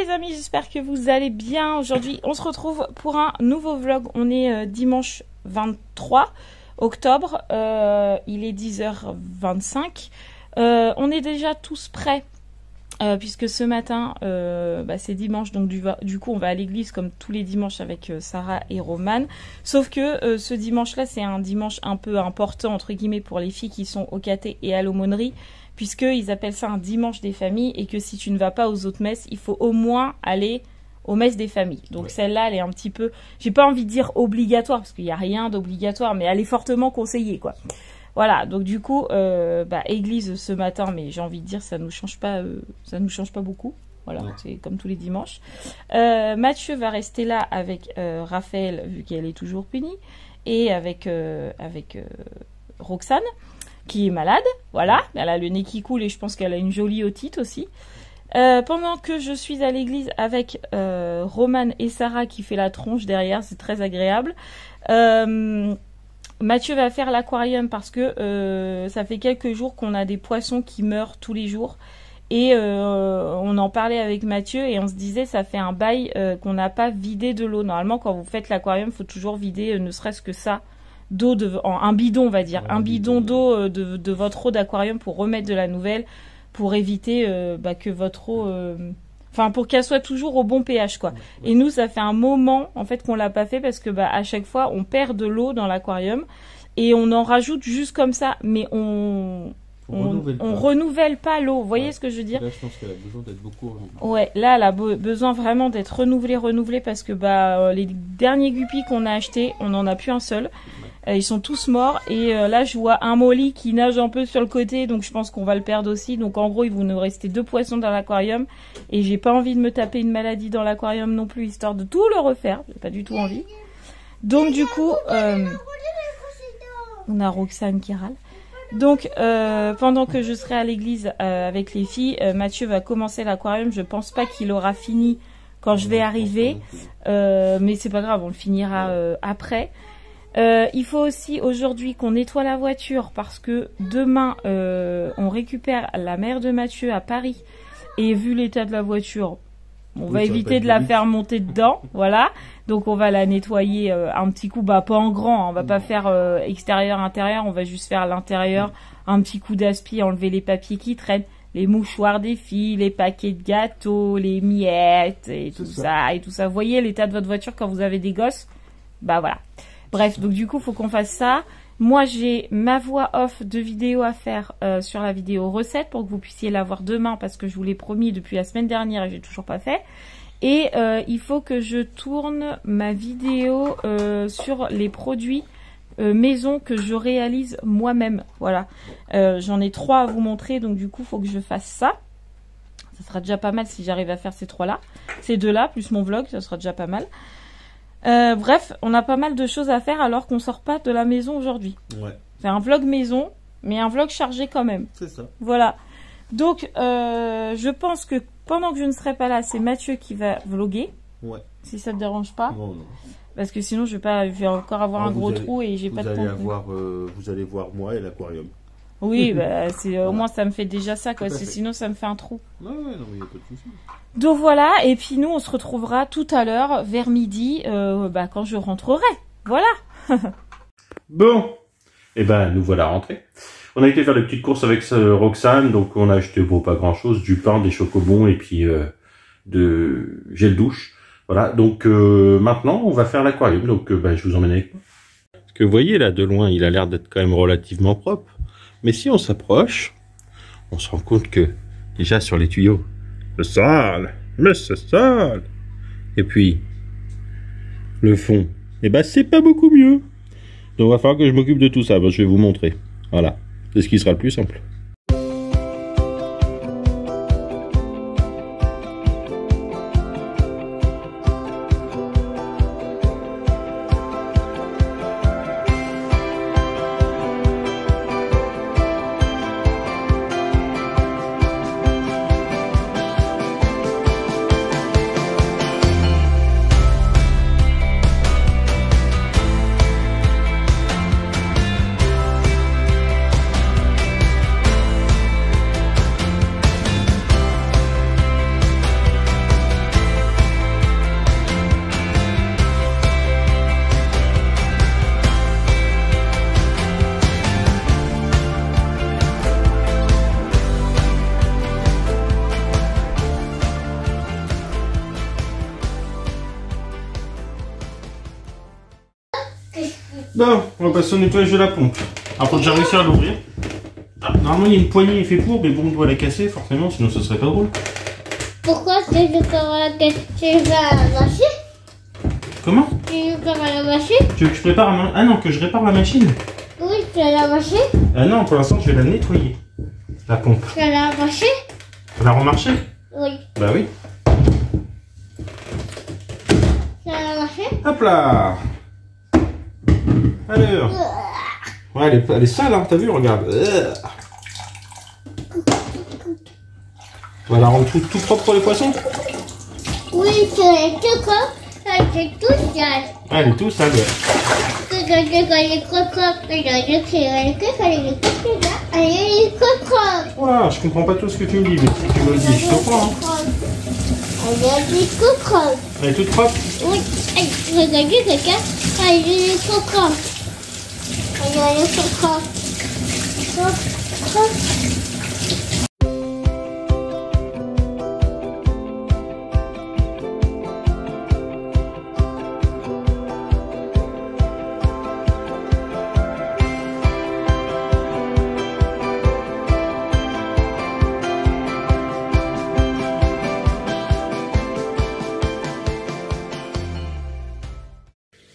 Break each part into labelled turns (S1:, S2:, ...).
S1: les amis, j'espère que vous allez bien. Aujourd'hui, on se retrouve pour un nouveau vlog. On est dimanche 23 octobre, il est 10h25. On est déjà tous prêts, puisque ce matin, c'est dimanche, donc du coup, on va à l'église comme tous les dimanches avec Sarah et Roman. Sauf que ce dimanche-là, c'est un dimanche un peu important, entre guillemets, pour les filles qui sont au caté et à l'aumônerie, puisqu'ils appellent ça un dimanche des familles, et que si tu ne vas pas aux autres messes, il faut au moins aller aux messes des familles. Donc celle-là, elle est un petit peu, j'ai pas envie de dire obligatoire, parce qu'il n'y a rien d'obligatoire, mais elle est fortement conseillée, quoi. Voilà, donc du coup, église ce matin, mais j'ai envie de dire, ça nous change pas beaucoup. Voilà, c'est comme tous les dimanches. Mathieu va rester là avec Raphaël, vu qu'elle est toujours punie, et avec Roxane, qui est malade, voilà, elle a le nez qui coule et je pense qu'elle a une jolie otite aussi. Pendant que je suis à l'église avec Roman et Sarah qui fait la tronche derrière, c'est très agréable. Mathieu va faire l'aquarium parce que ça fait quelques jours qu'on a des poissons qui meurent tous les jours. Et on en parlait avec Mathieu et on se disait ça fait un bail qu'on n'a pas vidé de l'eau. Normalement, quand vous faites l'aquarium, il faut toujours vider ne serait-ce que ça d'eau, un bidon on va dire, un bidon d'eau de votre eau d'aquarium pour remettre de la nouvelle, pour éviter que votre eau, pour qu'elle soit toujours au bon pH quoi. Et nous ça fait un moment en fait qu'on l'a pas fait parce que à chaque fois on perd de l'eau dans l'aquarium et on en rajoute juste comme ça, mais on renouvelle pas l'eau. Vous voyez ce que je veux dire?
S2: Là, je pense qu'elle a besoin d'être beaucoup renouvelée.
S1: Ouais, là, elle a besoin vraiment d'être renouvelée parce que les derniers guppies qu'on a achetés, on n'en a plus un seul. Ils sont tous morts et là, je vois un molly qui nage un peu sur le côté, donc je pense qu'on va le perdre aussi. Donc en gros, il vous nous rester 2 poissons dans l'aquarium et j'ai pas envie de me taper une maladie dans l'aquarium non plus, histoire de tout le refaire. J'ai pas du tout envie. Donc du coup, on a Roxane qui râle. Donc, pendant que je serai à l'église avec les filles, Mathieu va commencer l'aquarium. Je pense pas qu'il aura fini quand je vais arriver, mais c'est pas grave, on le finira après. Il faut aussi aujourd'hui qu'on nettoie la voiture parce que demain, on récupère la mère de Mathieu à Paris. Et vu l'état de la voiture, on va éviter de la faire monter dedans, voilà. Donc on va la nettoyer un petit coup, pas en grand, hein, on va pas faire extérieur, intérieur, on va juste faire l'intérieur, un petit coup d'aspi, enlever les papiers qui traînent, les mouchoirs des filles, les paquets de gâteaux, les miettes et tout ça. Vous voyez l'état de votre voiture quand vous avez des gosses? Voilà. Bref, donc du coup, faut qu'on fasse ça. Moi, j'ai ma voix off de vidéo à faire sur la vidéo recette pour que vous puissiez la voir demain parce que je vous l'ai promis depuis la semaine dernière et j'ai toujours pas fait. Et il faut que je tourne ma vidéo sur les produits maison que je réalise moi-même. Voilà, j'en ai 3 à vous montrer, donc du coup, il faut que je fasse ça. Ça sera déjà pas mal si j'arrive à faire ces 3-là. Ces 2-là, plus mon vlog, ça sera déjà pas mal. Bref, on a pas mal de choses à faire alors qu'on sort pas de la maison aujourd'hui. Ouais. C'est un vlog maison, mais un vlog chargé quand même. C'est ça. Voilà. Donc, je pense que pendant que je ne serai pas là, c'est Mathieu qui va vlogger. Ouais. Si ça te dérange pas. Non, non. Parce que sinon, je vais encore avoir un gros trou et j'ai pas de temps.
S2: Vous allez voir moi et l'aquarium.
S1: Oui, au moins ça me fait déjà ça, quoi. Sinon, ça me fait un trou.
S2: Non, non, mais il n'y a pas de souci.
S1: Donc voilà, et puis nous, on se retrouvera tout à l'heure, vers midi, quand je rentrerai. Voilà.
S2: Bon, nous voilà rentrés. On a été faire des petites courses avec Roxane, donc on a acheté pas grand-chose, du pain, des chocobons et puis de gel douche. Voilà, donc maintenant, on va faire l'aquarium, donc je vous emmène avec moi. Parce que vous voyez, là, de loin, il a l'air d'être quand même relativement propre. Mais si on s'approche, on se rend compte que, déjà sur les tuyaux, c'est sale, mais c'est sale. Et puis, le fond, c'est pas beaucoup mieux. Donc, il va falloir que je m'occupe de tout ça. Je vais vous montrer. Voilà, c'est ce qui sera le plus simple. Bon, on va passer au nettoyage de la pompe. Alors, faut que j'ai réussi à l'ouvrir. Ah, normalement, il y a une poignée fait pour, mais bon, on doit la casser, forcément, sinon ça serait pas drôle.
S3: Pourquoi tu veux pas la machine?
S2: Comment?
S3: Tu veux préparer la machine?
S2: Tu veux que je prépare Ah non, que je répare la machine?
S3: Oui, tu as la machine?
S2: Ah non, pour l'instant, je vais la nettoyer. La pompe.
S3: Tu as la machine?
S2: Elle a remarché?
S3: Oui.
S2: Bah oui.
S3: Tu as la machine?
S2: Hop là. Alors. Ouais, elle est sale, hein, t'as vu, regarde. On va la rendre tout propre pour les poissons?
S3: Oui, c'est tout comme. C'est tout sale.
S2: Ah, elle est tout sale, ouais. Voilà, je comprends pas tout ce que tu me dis, mais si tu me le dis, je te crois. Hein. Elle est toute propre?
S3: Oui, regardez, regarde. Elle est toute propre. Elle est toute propre.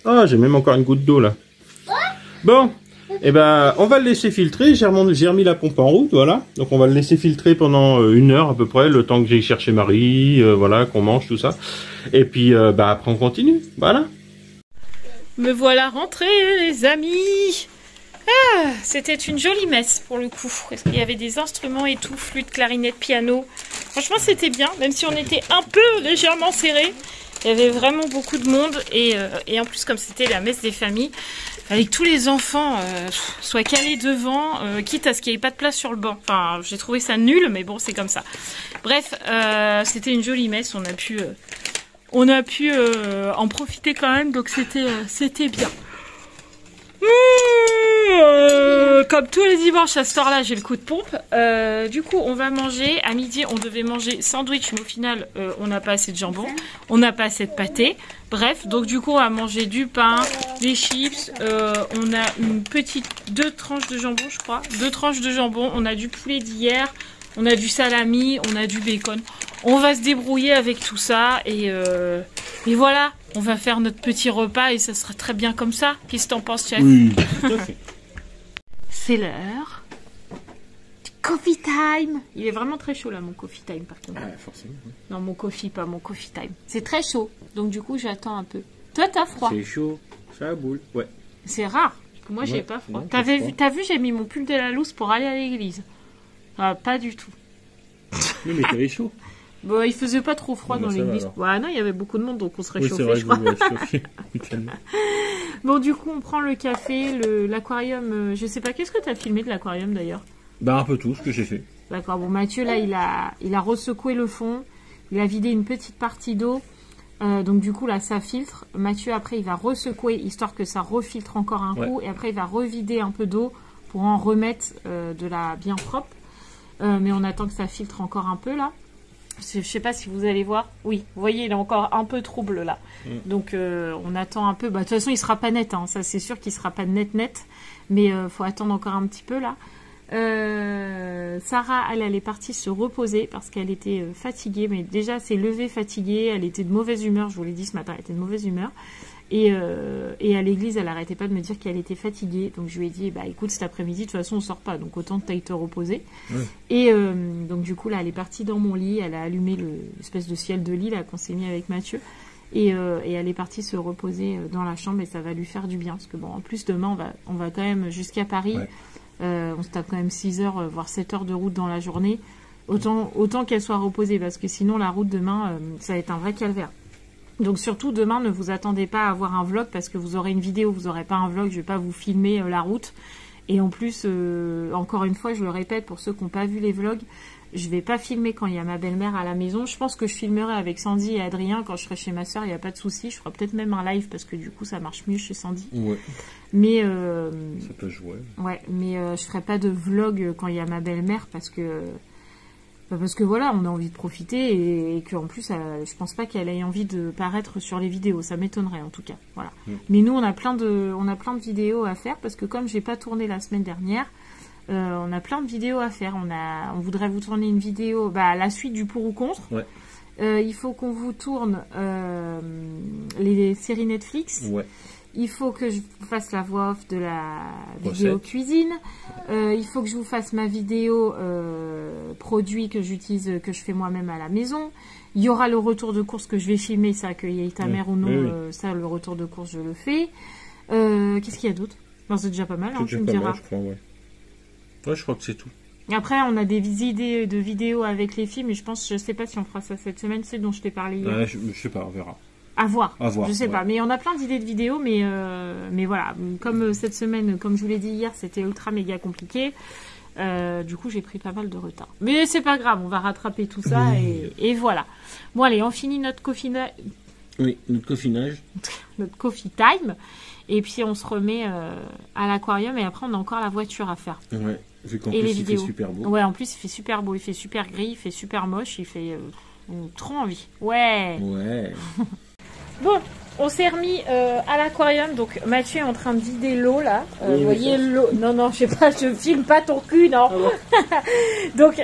S2: Ah, j'ai même encore une goutte d'eau là. Bon, et ben, on va le laisser filtrer. J'ai remis la pompe en route, voilà. Donc on va le laisser filtrer pendant 1 heure à peu près, le temps que j'aille chercher Marie, voilà, qu'on mange tout ça. Et puis, bah après on continue, voilà.
S1: Me voilà rentrée, les amis. Ah, c'était une jolie messe pour le coup. Parce qu'il y avait des instruments et tout, flûte, clarinette, piano. Franchement, c'était bien, même si on était un peu légèrement serrés. Il y avait vraiment beaucoup de monde et en plus comme c'était la messe des familles, avec tous les enfants soient calés devant, quitte à ce qu'il n'y ait pas de place sur le banc. Enfin, j'ai trouvé ça nul, mais bon, c'est comme ça. Bref, c'était une jolie messe, on a pu en profiter quand même, donc c'était bien. Comme tous les dimanches à cette heure-là, j'ai le coup de pompe. Du coup, on va manger. À midi, on devait manger sandwich, mais au final, on n'a pas assez de jambon. On n'a pas assez de pâté. Bref, donc du coup, on va manger du pain, des chips. On a 2 tranches de jambon, je crois. 2 tranches de jambon. On a du poulet d'hier. On a du salami. On a du bacon. On va se débrouiller avec tout ça. Et voilà, on va faire notre petit repas et ça sera très bien comme ça. Qu'est-ce que t'en penses, chef?
S2: Oui, tout à fait.
S1: C'est l'heure du coffee time. Il est vraiment très chaud là, mon coffee time par contre.
S2: Ah, forcément. Oui.
S1: Non, mon coffee, pas mon coffee time. C'est très chaud, donc du coup j'attends un peu. Toi, t'as froid?
S2: C'est chaud, ça boule, ouais.
S1: C'est rare. Moi, j'ai pas froid. T'as vu, j'ai mis mon pull de la loose pour aller à l'église. Ah, pas du tout.
S2: Oui, mais t'avais chaud.
S1: Bon, il faisait pas trop froid dans l'église. Ouais, non, il y avait beaucoup de monde, donc on se réchauffait, je crois. Bon, du coup, on prend le café, l'aquarium. Je sais pas, qu'est-ce que t'as filmé de l'aquarium d'ailleurs?
S2: Bah, un peu tout ce que j'ai fait.
S1: D'accord, bon, Mathieu, là, il a ressecoué le fond. Il a vidé une petite partie d'eau. Donc, du coup, là, ça filtre. Mathieu, après, il va ressecouer, histoire que ça refiltre encore un coup. Et après, il va revider un peu d'eau pour en remettre de la bien propre. Mais on attend que ça filtre encore un peu, là. Je sais pas si vous allez voir. Oui, vous voyez, il est encore un peu trouble là. Donc on attend un peu. Bah, de toute façon, il sera pas net. Hein. Ça, c'est sûr qu'il sera pas net. Mais faut attendre encore un petit peu là. Sarah, elle est partie se reposer parce qu'elle était fatiguée. Mais déjà, s'est levée fatiguée. Elle était de mauvaise humeur. Je vous l'ai dit ce matin, elle était de mauvaise humeur. Et à l'église, elle arrêtait pas de me dire qu'elle était fatiguée. Donc je lui ai dit, bah écoute, cet après-midi, de toute façon, on sort pas. Donc autant que t'ailles te reposer. Et donc du coup, là, elle est partie dans mon lit. Elle a allumé l'espèce de ciel de lit là qu'on s'est mis avec Mathieu. Et elle est partie se reposer dans la chambre et ça va lui faire du bien. Parce que bon, en plus, demain, on va quand même jusqu'à Paris. On se tape quand même 6 heures, voire 7 heures de route dans la journée. Autant qu'elle soit reposée. Parce que sinon, la route demain, ça va être un vrai calvaire. Donc surtout demain, ne vous attendez pas à avoir un vlog parce que vous aurez une vidéo, vous n'aurez pas un vlog, je vais pas vous filmer la route. Et en plus, encore une fois, je le répète pour ceux qui n'ont pas vu les vlogs, je vais pas filmer quand il y a ma belle-mère à la maison. Je pense que je filmerai avec Sandy et Adrien quand je serai chez ma soeur, il n'y a pas de souci. Je ferai peut-être même un live parce que du coup ça marche mieux chez Sandy. Ouais. Mais ça peut jouer. Ouais, mais je ferai pas de vlog quand il y a ma belle-mère parce que Parce que voilà, on a envie de profiter et qu'en plus, je pense pas qu'elle ait envie de paraître sur les vidéos. Ça m'étonnerait en tout cas. Voilà. Mais nous, on a plein de vidéos à faire parce que comme j'ai pas tourné la semaine dernière, on a plein de vidéos à faire. On voudrait vous tourner une vidéo, la suite du pour ou contre.
S2: Ouais.
S1: Il faut qu'on vous tourne les séries Netflix.
S2: Ouais.
S1: Il faut que je vous fasse la voix off de la vidéo cuisine. Il faut que je vous fasse ma vidéo produit que j'utilise, que je fais moi-même à la maison. Il y aura le retour de course que je vais filmer, ça, qu'il y ait ta mère ou non. Ça, le retour de course, je le fais. Qu'est-ce qu'il y a d'autre? C'est déjà pas mal, hein, tu me diras.
S2: Je crois, ouais. Ouais, je crois que c'est tout.
S1: Après, on a des idées de vidéos avec les filles, mais je sais pas si on fera ça cette semaine, c'est dont je t'ai parlé hier.
S2: Je sais pas, on verra.
S1: À voir, je sais pas. Mais on a plein d'idées de vidéos, mais voilà. Comme cette semaine, comme je vous l'ai dit hier, c'était ultra méga compliqué. Du coup, j'ai pris pas mal de retard. Mais c'est pas grave, on va rattraper tout ça et voilà. Bon, allez, on finit notre coffinage.
S2: Oui, notre coffinage.
S1: Notre coffee time. Et puis, on se remet à l'aquarium et après, on a encore la voiture à faire.
S2: Ouais, vu qu'en plus, il fait super beau.
S1: Ouais, en plus, il fait super beau. Il fait super gris, il fait super moche. Il fait trop envie. Ouais.
S2: Ouais.
S1: Bon, on s'est remis à l'aquarium, donc Mathieu est en train de vider l'eau là. Vous voyez l'eau. Non, je sais pas, je filme pas ton cul, non. Ah bon. Donc,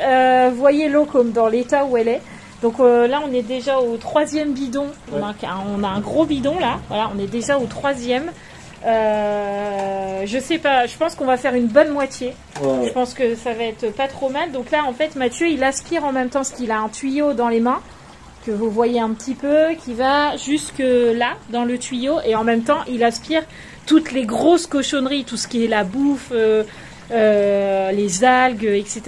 S1: voyez l'eau comme dans l'état où elle est. Donc là, on est déjà au 3e bidon. Ouais. On a un gros bidon là. Voilà, on est déjà au 3e. Je sais pas, je pense qu'on va faire une bonne moitié. Ouais. Je pense que ça va être pas trop mal. Donc là, en fait, Mathieu, il aspire en même temps parce qu'il a un tuyau dans les mains. Que vous voyez un petit peu, qui va jusque là, dans le tuyau, et en même temps, il aspire toutes les grosses cochonneries, tout ce qui est la bouffe, les algues, etc.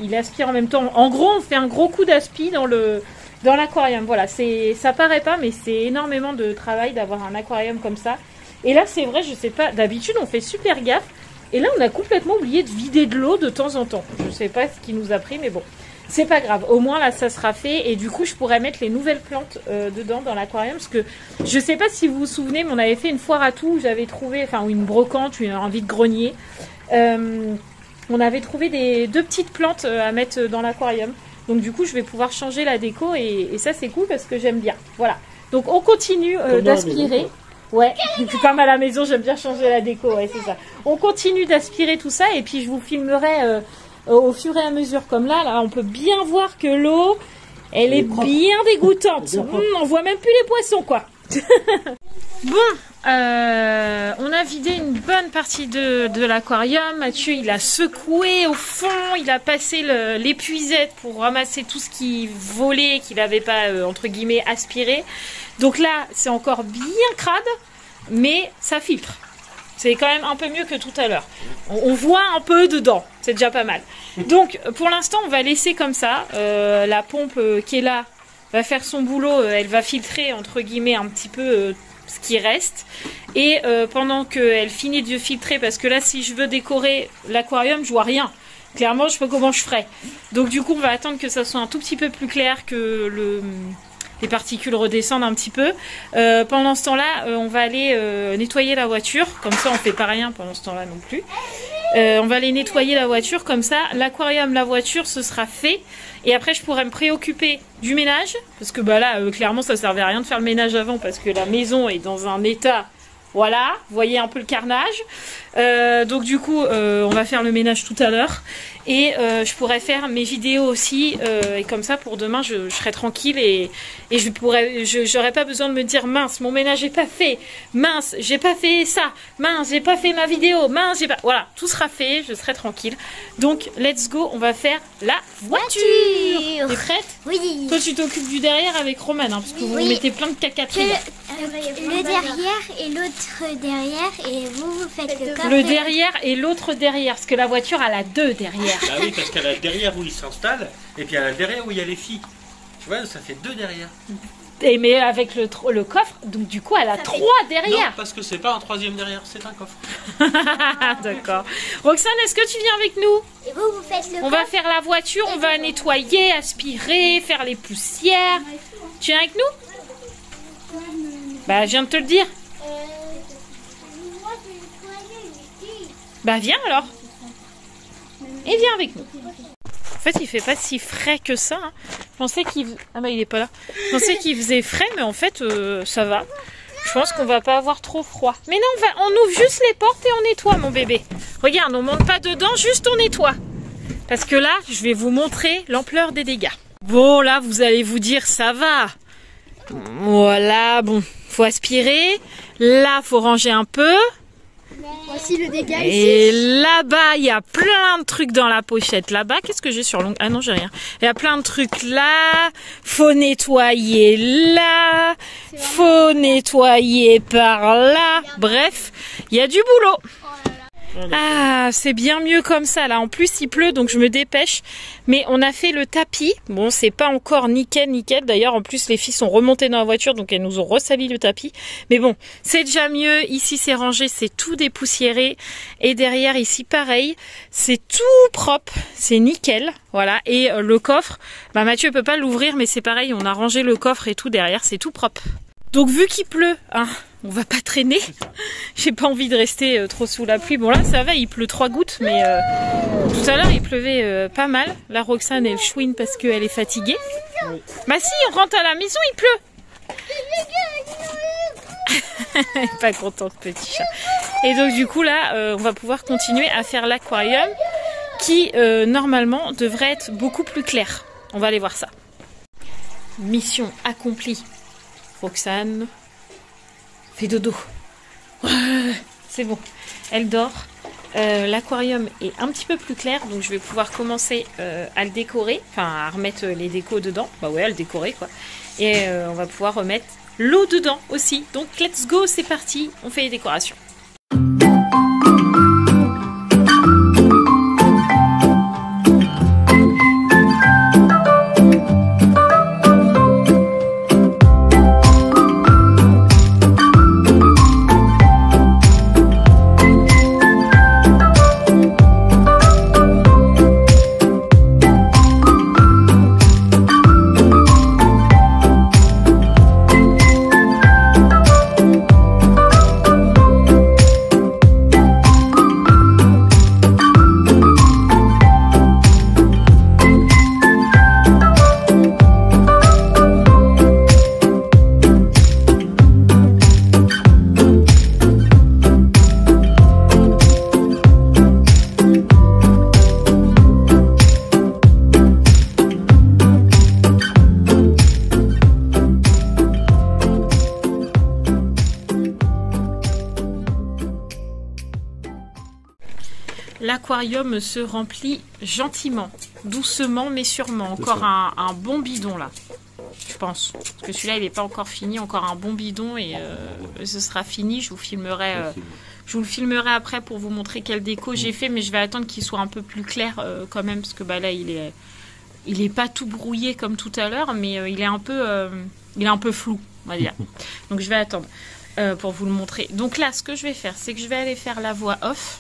S1: Il aspire en même temps. En gros, on fait un gros coup d'aspi dans l'aquarium. Voilà, ça paraît pas, mais c'est énormément de travail d'avoir un aquarium comme ça. Et là, c'est vrai, je sais pas, d'habitude, on fait super gaffe, et là, on a complètement oublié de vider de l'eau de temps en temps. Je sais pas ce qui nous a pris, mais bon. C'est pas grave, au moins là ça sera fait et du coup je pourrais mettre les nouvelles plantes dedans dans l'aquarium parce que je sais pas si vous vous souvenez mais on avait fait une foire à tout où j'avais trouvé, ou une brocante, un vide-grenier. On avait trouvé 2 petites plantes à mettre dans l'aquarium. Donc du coup je vais pouvoir changer la déco et ça c'est cool parce que j'aime bien. Voilà, donc on continue d'aspirer. Ouais, comme à la maison j'aime bien changer la déco, ouais c'est ça. On continue d'aspirer tout ça et puis je vous filmerai... au fur et à mesure, comme là, on peut bien voir que l'eau, elle est bien dégoûtante. On voit même plus les poissons, quoi. Bon, on a vidé une bonne partie de l'aquarium. Mathieu, il a secoué au fond, il a passé l'épuisette pour ramasser tout ce qui volait, qu'il n'avait pas, entre guillemets, aspiré. Donc là, c'est encore bien crade, mais ça filtre. C'est quand même un peu mieux que tout à l'heure. On voit un peu dedans. C'est déjà pas mal. Donc, pour l'instant, on va laisser comme ça. La pompe qui est là va faire son boulot. Elle va filtrer, entre guillemets, un petit peu ce qui reste. Et pendant qu'elle finit de filtrer, parce que là, si je veux décorer l'aquarium, je vois rien. Clairement, je sais pas comment je ferai. Donc, du coup, on va attendre que ça soit un tout petit peu plus clair que les particules redescendent un petit peu. Pendant ce temps-là, on va aller nettoyer la voiture. Comme ça, on fait pas rien pendant ce temps-là non plus. On va aller nettoyer la voiture. Comme ça, l'aquarium, la voiture, ce sera fait. Et après, je pourrais me préoccuper du ménage. Parce que là, clairement, ça servait à rien de faire le ménage avant. Parce que la maison est dans un état... Voilà, vous voyez un peu le carnage. Donc du coup, on va faire le ménage tout à l'heure. Et je pourrais faire mes vidéos aussi. Et comme ça, pour demain, je serai tranquille. Et j'aurais pas besoin de me dire, mince, mon ménage n'est pas fait. Mince, j'ai pas fait ça. Mince, j'ai pas fait ma vidéo. Mince, j'ai pas... Voilà, tout sera fait, je serai tranquille. Donc, let's go, on va faire la voiture. T'es prête?
S3: Oui.
S1: Toi, tu t'occupes du derrière avec Romane, hein, parce que vous mettez plein de caca.
S3: Le derrière et l'autre derrière, et vous faites le coffre.
S1: Le derrière et l'autre derrière, parce que la voiture, elle a 2 derrière.
S2: Ah oui, parce qu'elle a le derrière où il s'installe, et puis elle a le derrière où il y a les filles. Tu vois, ça fait 2 derrière.
S1: Et mais avec le coffre, donc du coup, elle a 3 derrière.
S2: Non, parce que c'est pas un 3e derrière, c'est un coffre.
S1: D'accord. Roxane, est-ce que tu viens avec nous?
S3: Et vous faites le coffre.
S1: On va faire la voiture, on va nettoyer, aspirer, faire les poussières. Tu viens avec nous? Bah, je viens de te le dire. Bah, viens alors. Et viens avec nous. fait, il fait pas si frais que ça. Hein. Je pensais qu'il... Ah bah, il est pas là. Je pensais qu'il faisait frais, mais en fait, ça va. Je pense qu'on va pas avoir trop froid. Mais non, on ouvre juste les portes et on nettoie, mon bébé. Regarde, on monte pas dedans, juste on nettoie. Parce que là, je vais vous montrer l'ampleur des dégâts. Bon, là, vous allez vous dire, ça va. Voilà, bon, faut aspirer. Là, faut ranger un peu.
S3: Voici le dégât ici.
S1: Et là-bas, il y a plein de trucs dans la pochette. Là-bas, qu'est-ce que j'ai sur l'ongle? Ah non, j'ai rien. Il y a plein de trucs là. Faut nettoyer là. Faut nettoyer par là. Bref, il y a du boulot. Ah, c'est bien mieux comme ça là. En plus, il pleut, donc je me dépêche. Mais on a fait le tapis. Bon, c'est pas encore nickel. D'ailleurs, en plus, les filles sont remontées dans la voiture, donc elles nous ont ressali le tapis. Mais bon, c'est déjà mieux. Ici, c'est rangé, c'est tout dépoussiéré. Et derrière, ici, pareil, c'est tout propre. C'est nickel. Voilà. Et le coffre, bah Mathieu peut pas l'ouvrir, mais c'est pareil. On a rangé le coffre et tout derrière, c'est tout propre. Donc vu qu'il pleut, hein, on va pas traîner. J'ai pas envie de rester trop sous la pluie. Bon là ça va, il pleut 3 gouttes, mais tout à l'heure il pleuvait pas mal. Là Roxane elle chouine parce qu'elle est fatiguée. Oui. Bah si, on rentre à la maison, il pleut. Elle est pas contente, petit chat. Et donc du coup là, on va pouvoir continuer à faire l'aquarium qui normalement devrait être beaucoup plus clair. On va aller voir ça. Mission accomplie. Roxane fait dodo. C'est bon, elle dort. L'aquarium est un petit peu plus clair, donc je vais pouvoir commencer à le décorer, enfin à remettre les décos dedans. Bah ouais, à le décorer quoi. Et on va pouvoir remettre l'eau dedans aussi. Donc let's go, c'est parti, on fait les décorations. L'aquarium se remplit gentiment, doucement mais sûrement. Encore un bon bidon là, je pense. Parce que celui-là il n'est pas encore fini, encore un bon bidon et ce sera fini. Je vous le filmerai après pour vous montrer quelle déco j'ai fait, mais je vais attendre qu'il soit un peu plus clair quand même, parce que bah, là il est pas tout brouillé comme tout à l'heure, mais il est un peu flou, on va dire. Donc je vais attendre pour vous le montrer. Donc là ce que je vais faire, c'est que je vais aller faire la voix off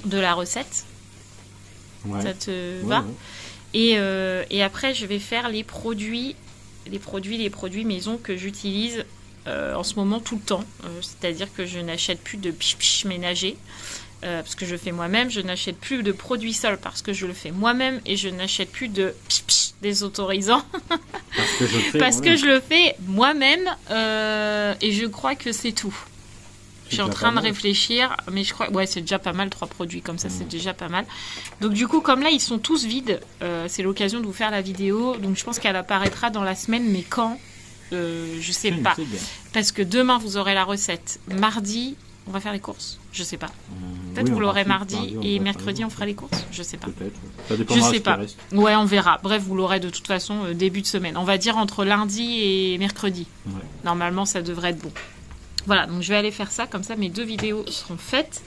S1: de la recette. Ouais. Ça te va? Ouais. Et après je vais faire les produits maison que j'utilise en ce moment tout le temps. C'est-à-dire que je n'achète plus de piche ménager parce que je fais moi-même. Je n'achète plus de produits sols parce que je le fais moi-même. Et je n'achète plus de désautorisants parce que je le fais moi-même. Et je crois que c'est tout. Je suis en train de réfléchir, mais je crois... Ouais, c'est déjà pas mal, 3 produits comme ça, c'est déjà pas mal. Donc du coup, comme là, ils sont tous vides, c'est l'occasion de vous faire la vidéo. Donc je pense qu'elle apparaîtra dans la semaine, mais quand je sais pas. Parce que demain, vous aurez la recette. Mardi, on va faire les courses. Je sais pas. Peut-être vous l'aurez mardi et mercredi, on fera les courses. Je sais pas.
S4: Ça dépendra. Je sais pas.
S1: Ouais, on verra. Bref, vous l'aurez de toute façon début de semaine. On va dire entre lundi et mercredi. Ouais. Normalement, ça devrait être bon. Voilà, donc je vais aller faire ça, comme ça mes 2 vidéos seront faites.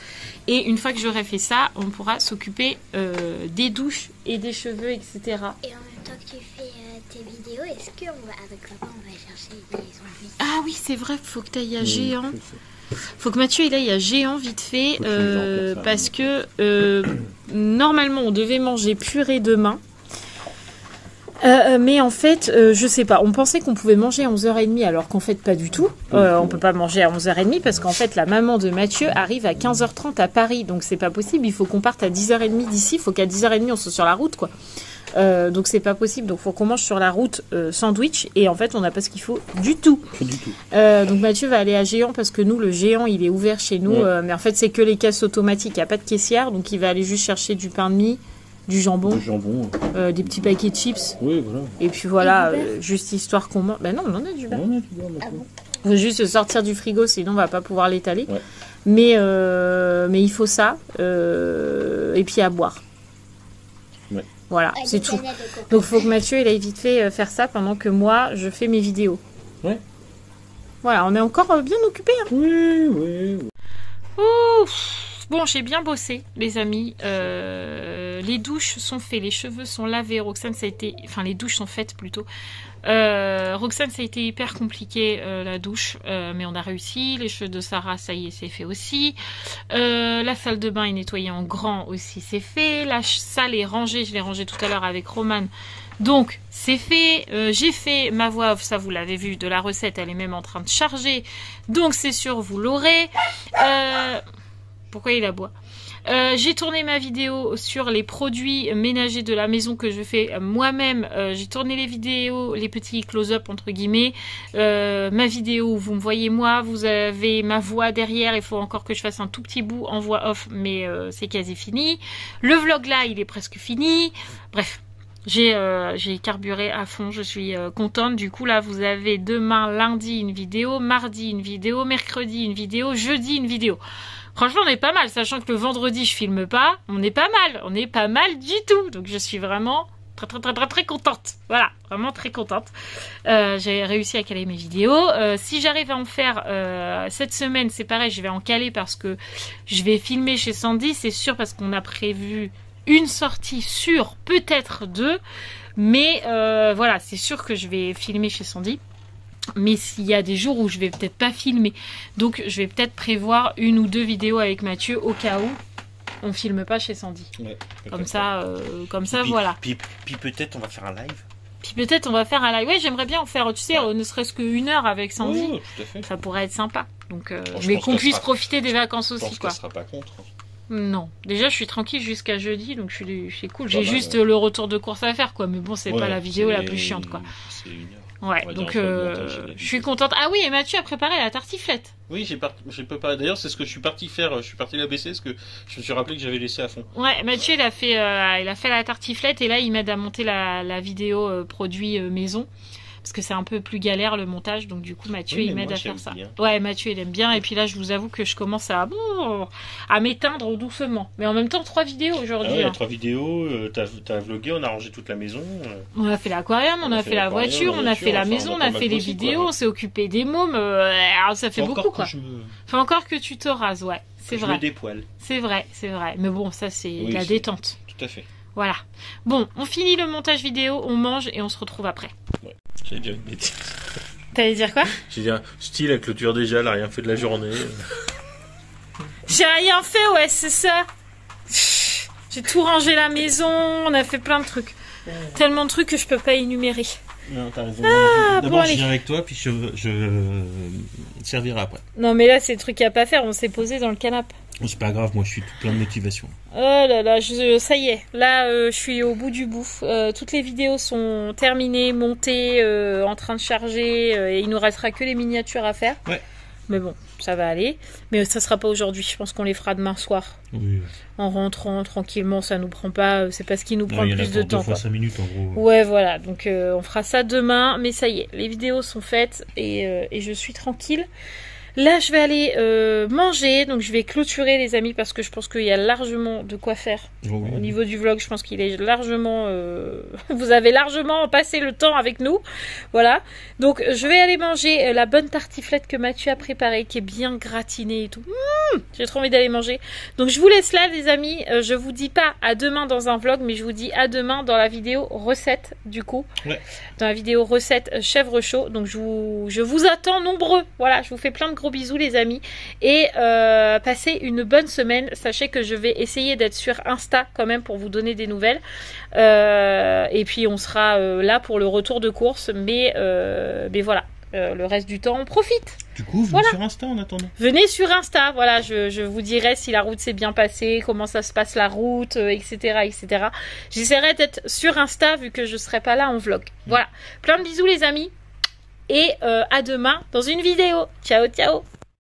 S1: Et une fois que j'aurai fait ça, on pourra s'occuper des douches et des cheveux, etc.
S3: Et en même temps que tu fais tes vidéos, est-ce qu'avec papa, on va chercher des sandwichs?
S1: Ah oui, c'est vrai, faut que tu ailles à Géant. Faut que Mathieu il aille à Géant vite fait, parce que normalement on devait manger purée demain. Mais en fait, je sais pas. On pensait qu'on pouvait manger à 11h30 alors qu'en fait pas du tout. On peut pas manger à 11h30 parce qu'en fait la maman de Mathieu arrive à 15h30 à Paris. Donc c'est pas possible. Il faut qu'on parte à 10h30 d'ici. Il faut qu'à 10h30 on soit sur la route quoi. Donc c'est pas possible. Donc faut qu'on mange sur la route sandwich. Et en fait on n'a pas ce qu'il faut du tout. Donc Mathieu va aller à Géant parce que nous le Géant il est ouvert chez nous. Mais en fait c'est que les caisses automatiques. Il n'y a pas de caissière. Donc il va aller juste chercher du pain de mie. Du jambon, des petits paquets de chips.
S2: Oui, voilà.
S1: Et puis voilà, juste histoire qu'on mange. Ben non, on en a du beurre. Faut juste sortir du frigo, sinon on va pas pouvoir l'étaler. Ouais. Mais il faut ça. Et puis à boire. Ouais. Voilà, c'est tout. Donc il faut que Mathieu il aille vite fait faire ça pendant que moi je fais mes vidéos. Ouais. Voilà, on est encore bien occupés. Hein.
S2: Oui.
S1: Ouf. Bon, j'ai bien bossé, les amis. Les douches sont faites, les cheveux sont lavés. Roxane, ça a été... Enfin, les douches sont faites, plutôt. Roxane, ça a été hyper compliqué, la douche. Mais on a réussi. Les cheveux de Sarah, ça y est, c'est fait aussi. La salle de bain est nettoyée en grand aussi, c'est fait. La salle est rangée. Je l'ai rangée tout à l'heure avec Romane. Donc, c'est fait. J'ai fait ma voix off, ça vous l'avez vu, de la recette. Elle est même en train de charger. Donc, c'est sûr, vous l'aurez. Pourquoi il aboie? J'ai tourné ma vidéo sur les produits ménagers de la maison que je fais moi-même. J'ai tourné les vidéos, les petits close-up entre guillemets. Ma vidéo où vous me voyez moi, vous avez ma voix derrière. Il faut encore que je fasse un tout petit bout en voix off, mais c'est quasi fini. Le vlog là, il est presque fini. Bref. J'ai carburé à fond, je suis contente. Du coup là vous avez demain lundi une vidéo, mardi une vidéo, mercredi une vidéo, jeudi une vidéo. Franchement on est pas mal, sachant que le vendredi je filme pas, on est pas mal du tout. Donc je suis vraiment très contente. Voilà, vraiment très contente. J'ai réussi à caler mes vidéos. Si j'arrive à en faire cette semaine, c'est pareil, je vais en caler parce que je vais filmer chez Sandy, c'est sûr, parce qu'on a prévu une sortie sur peut-être 2, mais voilà, c'est sûr que je vais filmer chez Sandy. Mais s'il y a des jours où je vais peut-être pas filmer, donc je vais peut-être prévoir 1 ou 2 vidéos avec Mathieu au cas où on filme pas chez Sandy. Ouais, comme ça, puis, voilà.
S2: Puis peut-être on va faire un live.
S1: Ouais, j'aimerais bien en faire, tu sais, ne serait-ce qu'1 heure avec Sandy. Oui, tout à fait. Ça pourrait être sympa. Donc, mais qu'on puisse profiter des vacances aussi, quoi.
S2: Je pense qu'elle sera pas contre.
S1: Non, déjà je suis tranquille jusqu'à jeudi, donc je suis cool. J'ai juste le retour de course à faire, quoi. Mais bon, c'est pas la vidéo la plus chiante, quoi. C'est 1 heure. Ouais, donc je suis contente. Ah oui, et Mathieu a préparé la tartiflette.
S2: Oui, j'ai préparé. D'ailleurs, c'est ce que je suis parti faire. Je suis parti la baisser parce que je me suis rappelé que j'avais laissé à fond.
S1: Ouais, Mathieu il a fait la tartiflette et là il m'aide à monter la vidéo produit maison. Parce que c'est un peu plus galère le montage, donc du coup Mathieu il m'aide à faire ça. Bien. Ouais, Mathieu il aime bien, et puis là je vous avoue que je commence à m'éteindre doucement. Mais en même temps 3 vidéos aujourd'hui. Ah ouais,
S2: 3 vidéos, t'as vlogué, on a rangé toute la maison.
S1: On a fait l'aquarium, on a fait la voiture, on a fait la maison, on a fait les vidéos, on s'est occupé des mômes. Ça fait beaucoup quoi. Faut encore que tu te rases, ouais, c'est vrai.
S2: Je me dépoile.
S1: C'est vrai. Mais bon, ça c'est la détente.
S2: Tout à fait.
S1: Voilà. Bon, on finit le montage vidéo, on mange et on se retrouve après.
S2: Ouais. J'allais dire une bêtise.
S1: T'allais dire quoi?
S2: J'ai dit style, la clôture déjà, elle a rien fait de la journée.
S1: J'ai rien fait, ouais, c'est ça. J'ai tout rangé la maison, on a fait plein de trucs. Tellement de trucs que je peux pas énumérer.
S2: Non, t'as raison. D'abord, je viens avec toi, puis je servirai après.
S1: Non, mais là, c'est le truc à pas faire, on s'est posé dans le canapé.
S2: C'est pas grave, moi je suis tout plein de motivation.
S1: Oh là là, ça y est, là je suis au bout du bout. Toutes les vidéos sont terminées, montées, en train de charger, et il nous restera que les miniatures à faire. Ouais. Mais bon, ça va aller. Mais ça sera pas aujourd'hui, je pense qu'on les fera demain soir. Oui. En rentrant tranquillement, ça nous prend pas, c'est pas ce qui nous prend le plus de temps.
S2: 2 fois 5 minutes en gros.
S1: Ouais, voilà, donc on fera ça demain, mais ça y est, les vidéos sont faites et je suis tranquille. Là, je vais aller manger, donc je vais clôturer les amis parce que je pense qu'il y a largement de quoi faire. Oui. Au niveau du vlog, je pense qu'il est largement... vous avez largement passé le temps avec nous. Voilà. Donc, je vais aller manger la bonne tartiflette que Mathieu a préparée, qui est bien gratinée et tout. J'ai trop envie d'aller manger. Donc, je vous laisse là, les amis. Je vous dis pas à demain dans un vlog, mais je vous dis à demain dans la vidéo recette, du coup. Ouais. Dans la vidéo recette chèvre chaud. Donc, je vous attends nombreux. Voilà, je vous fais plein de gros gros bisous les amis. Et passez une bonne semaine. Sachez que je vais essayer d'être sur Insta quand même pour vous donner des nouvelles. Et puis on sera là pour le retour de course. Mais voilà. Le reste du temps, on profite.
S2: Du coup, venez sur Insta en attendant.
S1: Venez sur Insta, voilà, je vous dirai si la route s'est bien passée, comment ça se passe la route, etc., etc. J'essaierai d'être sur Insta vu que je serai pas là en vlog. Voilà, plein de bisous les amis et à demain dans une vidéo. Ciao, ciao.